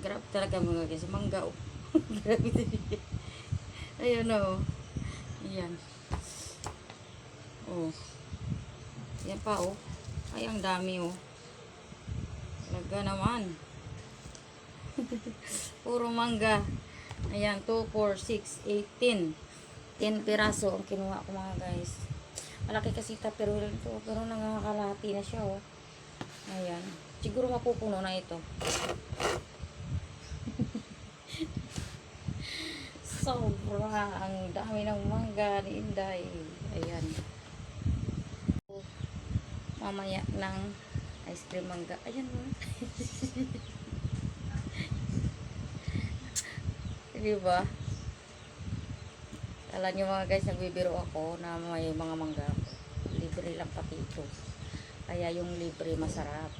Grabe talaga mga guys. Mangga oh. Grabe talaga. Ayun oh. Ayan. Oh. Yan pa oh. Ay, ang dami oh. Talaga naman. Puro mangga. Ayan, 2, 4, 6, 8, 10. 10 piraso ang kinuha ko mga guys. Malaki kasi tupperware ito, pero nangakalahati na siya oh. Ayan. Siguro mapupuno na ito. Sobra ang dami ng mangga ni Inday. Ayan. Mamaya ng ice cream mangga. Ayan oh. Diba? Alam nyo mga guys, nagbibiro ako na may mga mangga. Libre lang pati ito. Kaya yung libre masarap.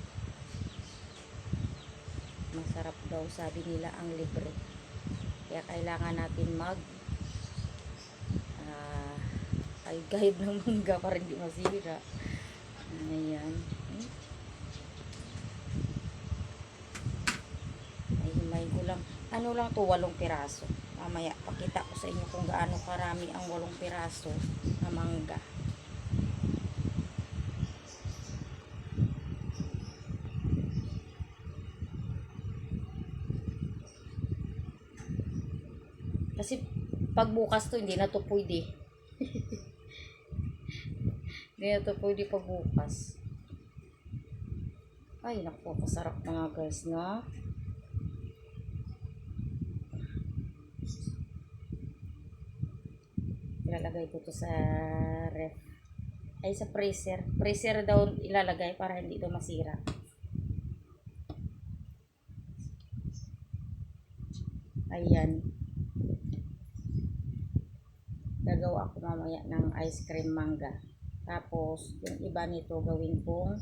Masarap daw sabi nila ang libre. Kaya kailangan natin mag kahit ng mangga para hindi masira. Ayan. Ay, himay ko lang. Ano lang to, 8 piraso. Mamaya, pakita ko sa inyo kung gaano karami ang 8 piraso na mangga. Kasi, pag bukas to, hindi na to pwede. Hindi na to pwede pag bukas. Ay, naku, kasarap mga guys, no? Ilalagay ko to sa ref. Ay, sa freezer. Freezer daw ilalagay para hindi to masira. Ayan. Gagawa ako mamaya ng ice cream mangga. Tapos, yung iba nito gawin kong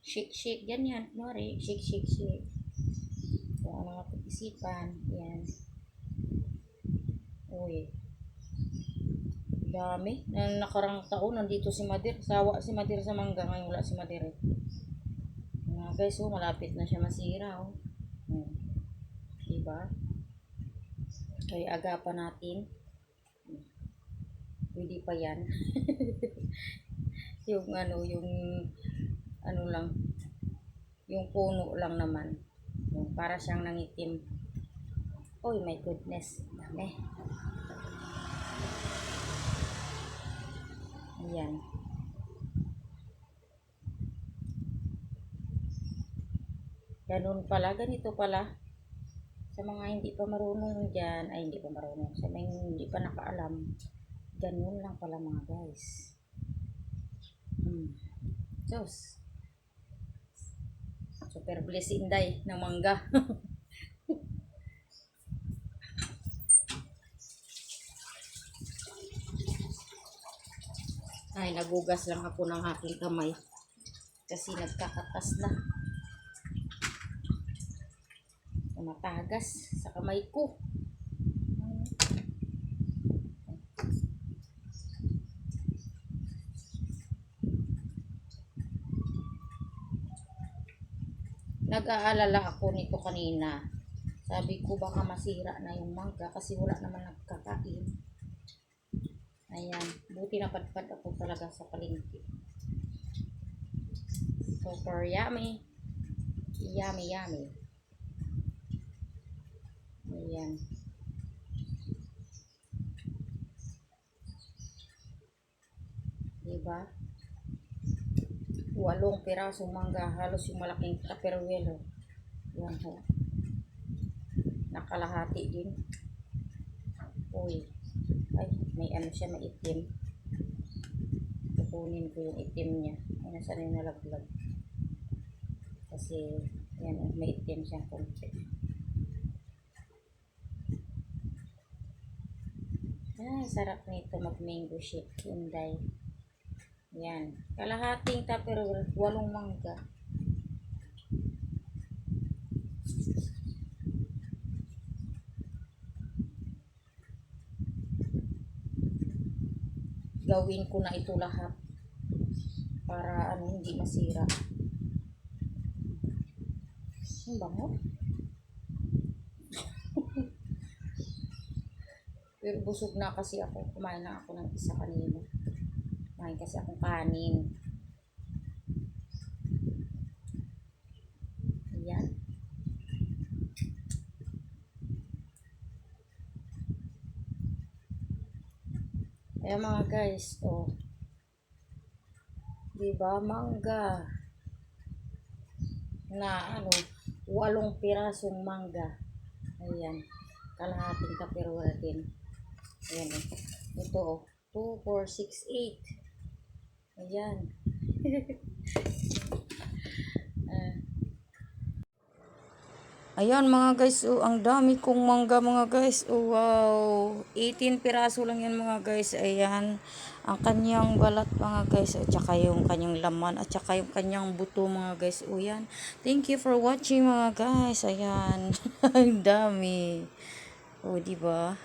shake. Ganyan. Mari, shake. Kung ano nga pag-isipan. Yan. Uy. Dami. Nakarang taon, nandito si Madir. Sawa si Madir sa mangga. Ngayon wala si Madir eh. Guys, oh, malapit na siya masira. Oh. Diba? Kaya agapan natin. Pwede pa yan. yung lang, yung puno lang naman. Yung para siyang nangitim. Oh my goodness. Dami. Ayan. Ganun pala, ganito pala. Sa mga hindi pa marunong dyan, ay hindi pa marunong, sa mga hindi pa nakaalam, ganun lang pala mga guys. Diyos. Super bless Inday ng mangga. Ay, nagugas lang ako ng aking kamay. Kasi nagkakatas na. Matagas sa kamay ko. Nag-aalala ako nito kanina. Sabi ko baka masira na yung mangga kasi wala naman nagkakain. Ayan. Buti napadpad ako talaga sa palengke. Super yummy. Yummy. Ayan. Diba? 8 pirasong mangga. Halos yung malaking tupperware. Yan ho. Nakalahati din. Uy. Ay, may ano siya, may itim. Kukunin ko yung itim niya. Ay, nasa na yung nalaglag. Kasi, yan, may itim siyang konti. Ay, sarap nito mag-mango shake. Inday. Yan. Kalahating tupperware, 8 mangga. Gawin ko na ito lahat. para ano, hindi masira. Ang bango. Pero busog na kasi ako. Kumain na ako ng isa kanina. Kumain kasi akong kanin. Ayan. Ayan mga guys. Oh. Diba? Mangga. Na ano, 8 pirasong mangga. Ayan. Kalahating kapirwal din. Ayan. Ito oh. 2, 4, 6, 8. Ayan. Ayan mga guys, oh, ang dami kong mangga mga guys. Oh, wow. 18 piraso lang yan mga guys. Ayan. Ang kanyang balat mga guys. At saka yung kanyang laman. At saka yung kanyang buto mga guys. Oh, yan. Thank you for watching mga guys. Ayan. Ang dami. Oh, diba?